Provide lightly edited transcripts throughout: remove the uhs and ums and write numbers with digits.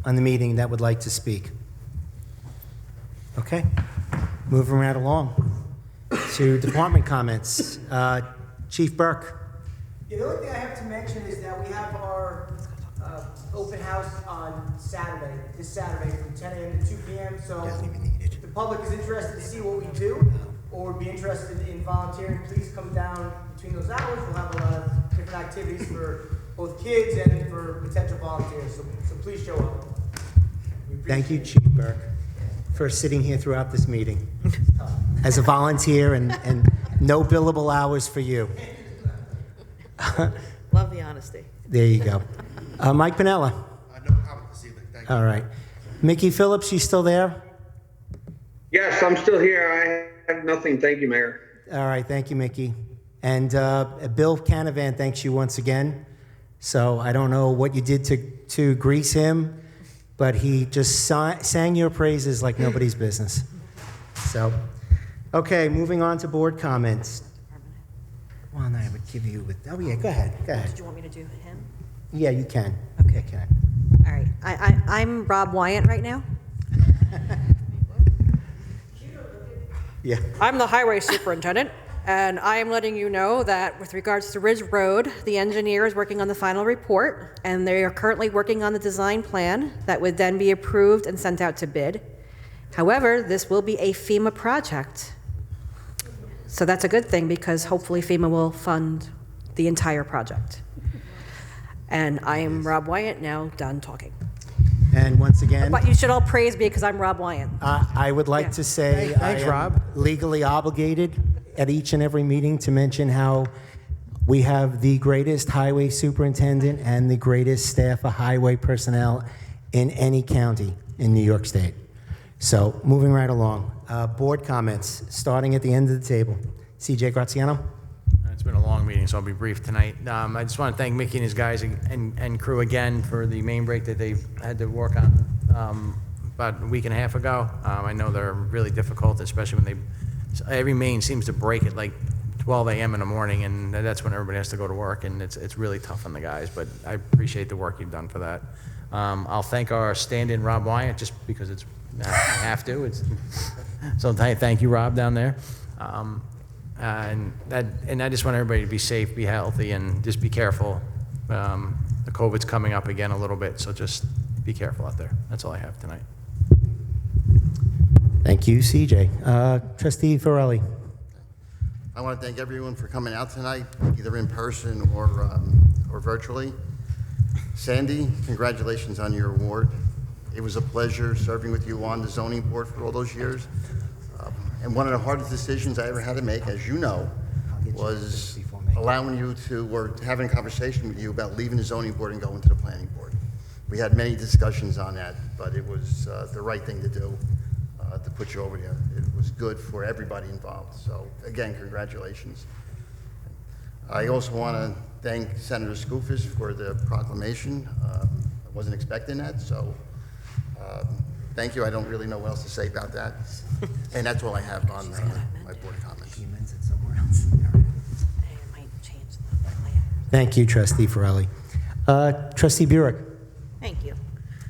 on the meeting that would like to speak? Okay, moving right along to department comments. Chief Burke. Yeah, the only thing I have to mention is that we have our open house on Saturday, this Saturday from 10 a.m. to 2 p.m. So if the public is interested to see what we do or would be interested in volunteering, please come down between those hours. We'll have a lot of different activities for both kids and for potential volunteers. So please show up. Thank you, Chief Burke, for sitting here throughout this meeting as a volunteer and no billable hours for you. Love the honesty. There you go. Mike Piniella. No comment this evening. Thank you. All right. Mickey Phillips, you still there? Yes, I'm still here. I have nothing. Thank you, Mayor. All right. Thank you, Mickey. And Bill Canavan thanks you once again. So I don't know what you did to grease him, but he just sang your praises like nobody's business. So, okay, moving on to board comments. One I would give you with, oh yeah, go ahead. Did you want me to do him? Yeah, you can. Okay. You can. All right. I'm Rob Wyant right now. Yeah. I'm the highway superintendent, and I am letting you know that with regards to Ridge Road, the engineer is working on the final report, and they are currently working on the design plan that would then be approved and sent out to bid. However, this will be a FEMA project. So that's a good thing because hopefully FEMA will fund the entire project. And I am Rob Wyant, now done talking. And once again, But you should all praise me because I'm Rob Wyant. I would like Yeah. to say Thanks, I am Rob. legally obligated at each and every meeting to mention how we have the greatest highway superintendent and the greatest staff of highway personnel in any county in New York State. So moving right along, board comments, starting at the end of the table. CJ Graziano. It's been a long meeting, so I'll be brief tonight. I just want to thank Mickey and his guys and crew again for the main break that they had to work on about a week and a half ago. I know they're really difficult, especially when every main seems to break at like 12 a.m. in the morning, and that's when everybody has to go to work, and it's really tough on the guys, but I appreciate the work you've done for that. I'll thank our stand-in Rob Wyant, just because I have to. So thank you, Rob, down there. And I just want everybody to be safe, be healthy, and just be careful. The COVID's coming up again a little bit, so just be careful out there. That's all I have tonight. Thank you, CJ. Trustee Farrelly. I want to thank everyone for coming out tonight, either in person or virtually. Sandy, congratulations on your award. It was a pleasure serving with you on the zoning board for all those years. And one of the hardest decisions I ever had to make, as you know, was allowing you to, or having a conversation with you about leaving the zoning board and going to the planning board. We had many discussions on that, but it was the right thing to do, to put you over there. It was good for everybody involved. So again, congratulations. I also want to thank Senator Skoufis for the proclamation. I wasn't expecting that, so thank you. I don't really know what else to say about that. And that's all I have on my board comments. Thank you, Trustee Farrelly. Trustee Burek. Thank you.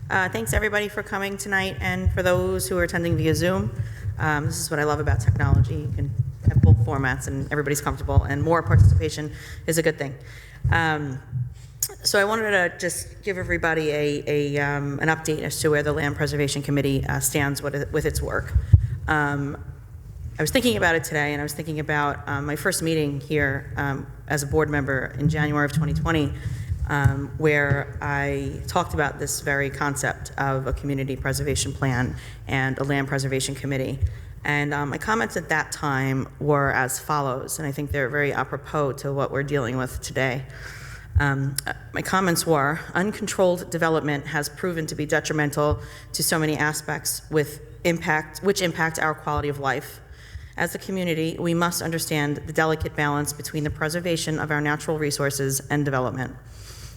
Thanks everybody for coming tonight, and for those who are attending via Zoom. This is what I love about technology. You can have both formats and everybody's comfortable, and more participation is a good thing. So I wanted to just give everybody an update as to where the Land Preservation Committee stands with its work. I was thinking about it today, and I was thinking about my first meeting here as a board member in January of 2020, where I talked about this very concept of a community preservation plan and a land preservation committee. And my comments at that time were as follows, and I think they're very apropos to what we're dealing with today. My comments were, uncontrolled development has proven to be detrimental to so many aspects which impact our quality of life. As a community, we must understand the delicate balance between the preservation of our natural resources and development.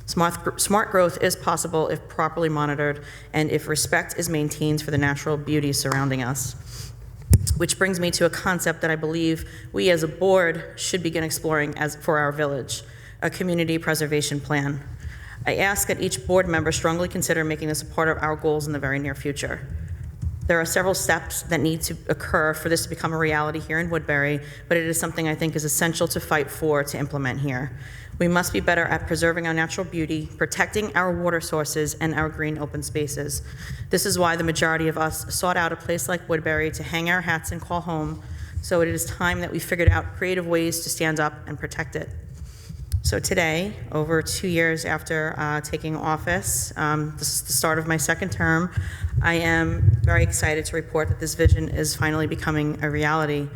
Smart growth is possible if properly monitored and if respect is maintained for the natural beauty surrounding us. Which brings me to a concept that I believe we as a board should begin exploring for our village, a community preservation plan. I ask that each board member strongly consider making this a part of our goals in the very near future. There are several steps that need to occur for this to become a reality here in Woodbury, but it is something I think is essential to fight for, to implement here. We must be better at preserving our natural beauty, protecting our water sources, and our green open spaces. This is why the majority of us sought out a place like Woodbury to hang our hats and call home, so it is time that we figured out creative ways to stand up and protect it. So today, over 2 years after taking office, this is the start of my second term, I am very excited to report that this vision is finally becoming a reality.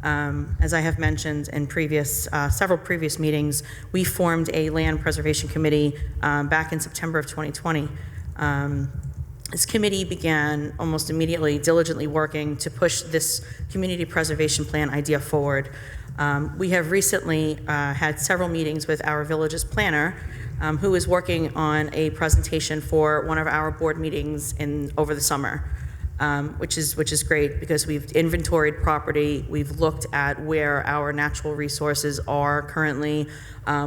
As I have mentioned in several previous meetings, we formed a land preservation committee back in September of 2020. This committee began almost immediately diligently working to push this community preservation plan idea forward. We have recently had several meetings with our village's planner, who is working on a presentation for one of our board meetings over the summer, which is great because we've inventoried property, we've looked at where our natural resources are currently,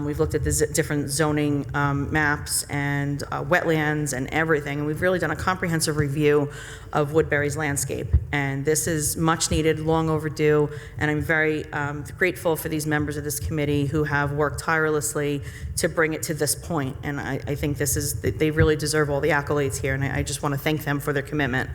we've looked at the different zoning maps and wetlands and everything, and we've really done a comprehensive review of Woodbury's landscape. And this is much needed, long overdue, and I'm very grateful for these members of this committee who have worked tirelessly to bring it to this point. And I think they really deserve all the accolades here, and I just want to thank them for their commitment.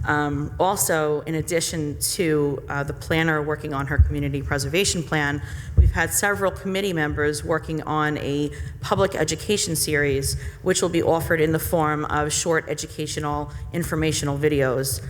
Also, in addition to the planner working on her community preservation plan, we've had several committee members working on a public education series, which will be offered in the form of short educational, informational videos.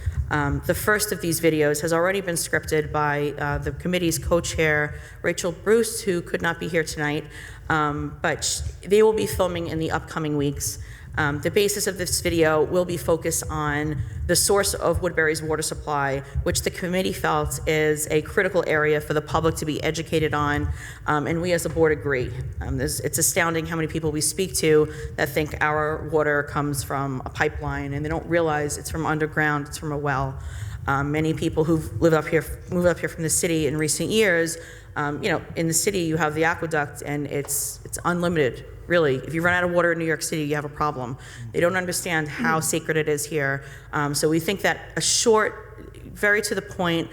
The first of these videos has already been scripted by the committee's co-chair, Rachel Bruce, who could not be here tonight, but they will be filming in the upcoming weeks. The basis of this video will be focused on the source of Woodbury's water supply, which the committee felt is a critical area for the public to be educated on, and we as a board agree. It's astounding how many people we speak to that think our water comes from a pipeline, and they don't realize it's from underground, it's from a well. Many people who've moved up here from the city in recent years, in the city you have the aqueduct and it's unlimited. Really, if you run out of water in New York City, you have a problem. They don't understand how sacred it is here. So we think that a short, very to the point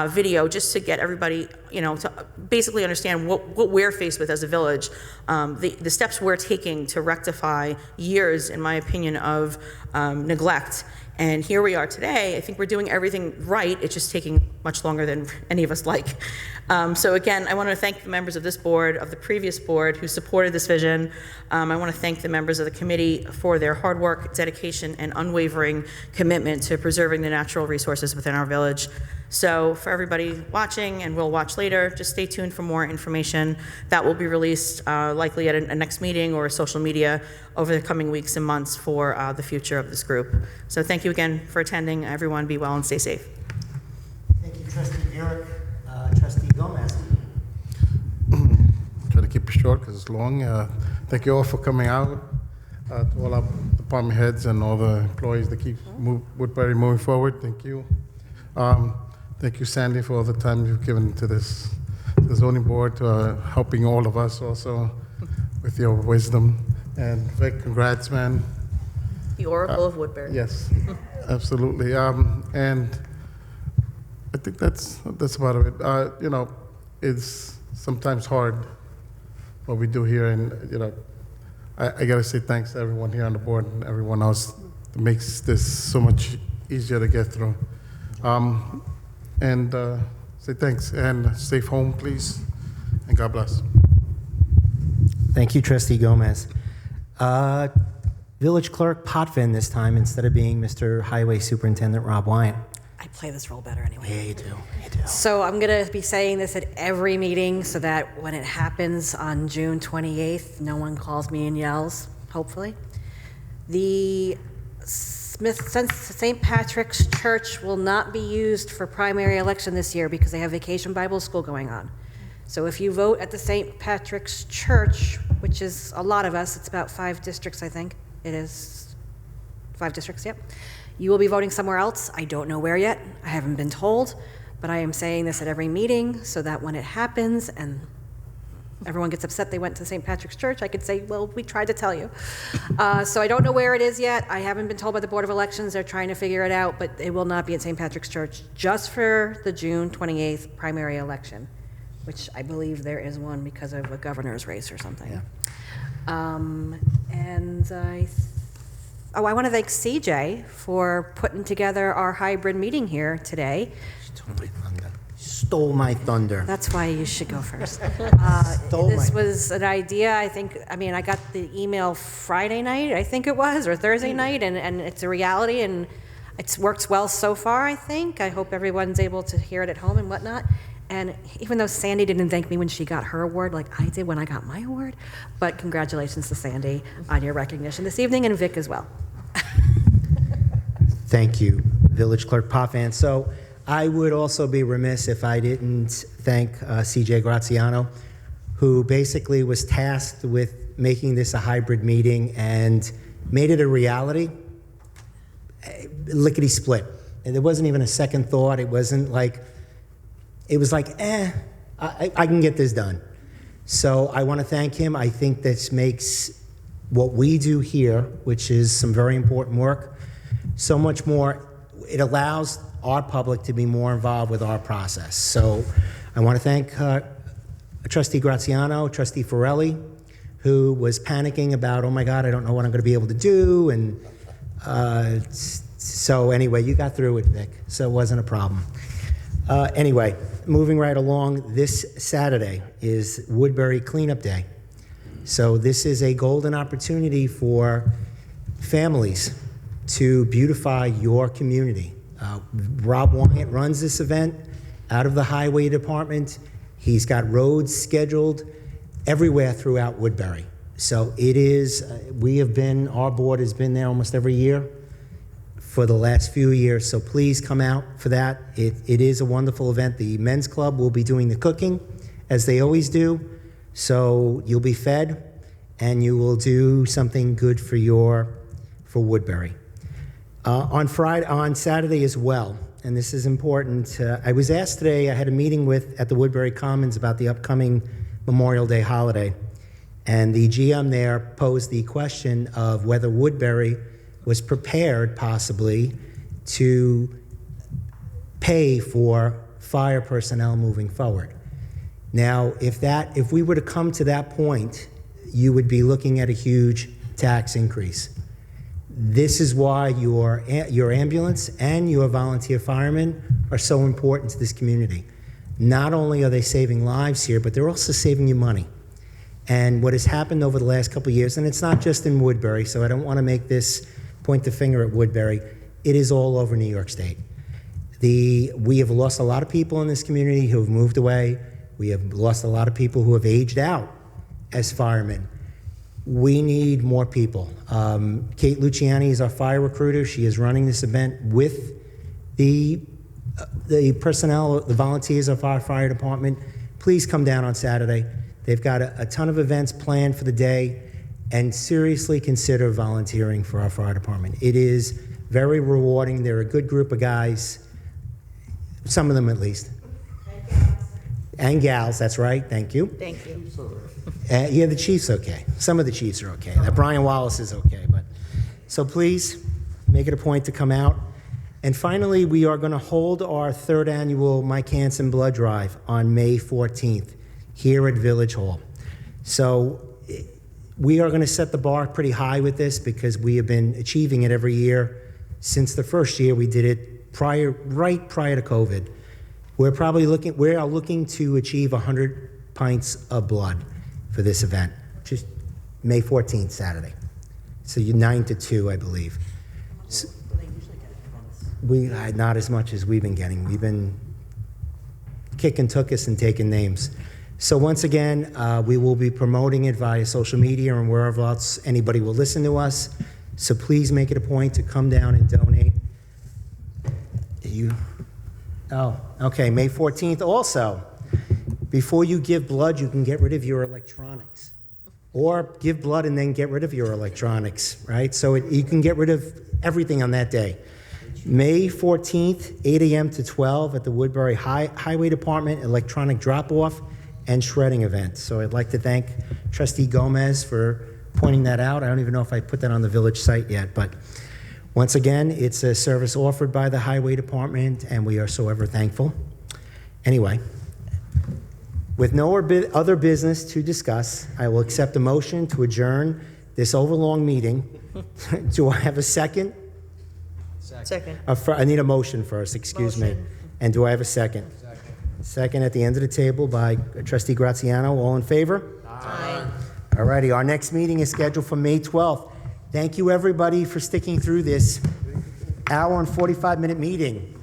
video, just to get everybody, to basically understand what we're faced with as a village, the steps we're taking to rectify years, in my opinion, of neglect. And here we are today. I think we're doing everything right. It's just taking much longer than any of us like. So again, I want to thank the members of this board, of the previous board, who supported this vision. I want to thank the members of the committee for their hard work, dedication, and unwavering commitment to preserving the natural resources within our village. So for everybody watching, and we'll watch later, just stay tuned for more information that will be released likely at a next meeting or social media over the coming weeks and months for the future of this group. So thank you again for attending. Everyone be well and stay safe. Thank you, Trustee Burek. Trustee Gomez. Try to keep it short because it's long. Thank you all for coming out. To all our department heads and all the employees that keep Woodbury moving forward. Thank you. Thank you, Sandy, for all the time you've given to the zoning board, helping all of us also with your wisdom. And Vic, congrats, man. The Oracle of Woodbury. Yes, absolutely. And I think that's about it. It's sometimes hard what we do here, and I gotta say thanks to everyone here on the board and everyone else that makes this so much easier to get through. And say thanks and safe home, please, and God bless. Thank you, Trustee Gomez. Village Clerk Potvin this time instead of being Mr. Highway Superintendent Rob Wyatt. I play this role better anyway. Yeah, you do. So I'm going to be saying this at every meeting so that when it happens on June 28th, no one calls me and yells, hopefully. The St. Patrick's Church will not be used for primary election this year because they have Vacation Bible School going on. So if you vote at the St. Patrick's Church, which is a lot of us, it's about 5 districts, I think. It is 5 districts, yep. You will be voting somewhere else. I don't know where yet. I haven't been told, but I am saying this at every meeting so that when it happens, and everyone gets upset they went to St. Patrick's Church, I could say, well, we tried to tell you. So I don't know where it is yet. I haven't been told by the Board of Elections. They're trying to figure it out, but it will not be at St. Patrick's Church, just for the June 28th primary election, which I believe there is one because of a governor's race or something. Yeah. I want to thank CJ for putting together our hybrid meeting here today. Stole my thunder. That's why you should go first. Stole This my- was an idea, I got the email Friday night, I think it was, or Thursday night, and it's a reality, and it works well so far, I think. I hope everyone's able to hear it at home and whatnot. And even though Sandy didn't thank me when she got her award, like I did when I got my award, but congratulations to Sandy on your recognition this evening, and Vic as well. Thank you, Village Clerk Poffan. So I would also be remiss if I didn't thank CJ Graziano, who basically was tasked with making this a hybrid meeting and made it a reality, lickety split. And there wasn't even a second thought. It wasn't like, it was like, I can get this done. So I want to thank him. I think this makes what we do here, which is some very important work, so much more. It allows our public to be more involved with our process. So I want to thank Trustee Graziano, Trustee Forelli, who was panicking about, oh my God, I don't know what I'm going to be able to do. And so anyway, you got through it, Vic, so it wasn't a problem. Anyway, moving right along, this Saturday is Woodbury Cleanup Day. So this is a golden opportunity for families to beautify your community. Rob Wyatt runs this event out of the Highway Department. He's got roads scheduled everywhere throughout Woodbury. So it is, our board has been there almost every year for the last few years, so please come out for that. It is a wonderful event. The men's club will be doing the cooking, as they always do, so you'll be fed, and you will do something good for Woodbury. On Saturday as well, and this is important, I was asked today, I had a meeting at the Woodbury Commons about the upcoming Memorial Day holiday, and the GM there posed the question of whether Woodbury was prepared possibly to pay for fire personnel moving forward. Now, if we were to come to that point, you would be looking at a huge tax increase. This is why your ambulance and your volunteer firemen are so important to this community. Not only are they saving lives here, but they're also saving you money. And what has happened over the last couple of years, and it's not just in Woodbury, so I don't want to point the finger at Woodbury, it is all over New York State. We have lost a lot of people in this community who have moved away. We have lost a lot of people who have aged out as firemen. We need more people. Kate Luciani is our fire recruiter. She is running this event with the personnel, the volunteers of our fire department. Please come down on Saturday. They've got a ton of events planned for the day, and seriously consider volunteering for our fire department. It is very rewarding. They're a good group of guys, some of them at least. And gals, that's right, thank you. Thank you. Yeah, the chief's okay. Some of the chiefs are okay. Brian Wallace is okay, but so please make it a point to come out. And finally, we are going to hold our third annual Mike Hanson Blood Drive on May 14th here at Village Hall. So we are going to set the bar pretty high with this because we have been achieving it every year since the first year we did it right prior to COVID. We are looking to achieve 100 pints of blood for this event, just May 14th, Saturday. So 9 to 2, I believe. So, not as much as we've been getting. We've been kicking tuchus and taking names. So once again, we will be promoting it via social media and wherever else anybody will listen to us. So please make it a point to come down and donate. Okay, May 14th also. Before you give blood, you can get rid of your electronics. Or give blood and then get rid of your electronics, right? So you can get rid of everything on that day. May 14th, 8 a.m. to 12 at the Woodbury Highway Department, electronic drop-off and shredding event. So I'd like to thank Trustee Gomez for pointing that out. I don't even know if I put that on the village site yet, but once again, it's a service offered by the Highway Department, and we are so ever thankful. Anyway, with no other business to discuss, I will accept a motion to adjourn this overlong meeting. Do I have a second? Second. I need a motion first, excuse me. Motion. And do I have a second? Second at the end of the table by Trustee Graziano. All in favor? Aye. All righty, our next meeting is scheduled for May 12th. Thank you, everybody, for sticking through this hour and 45-minute meeting.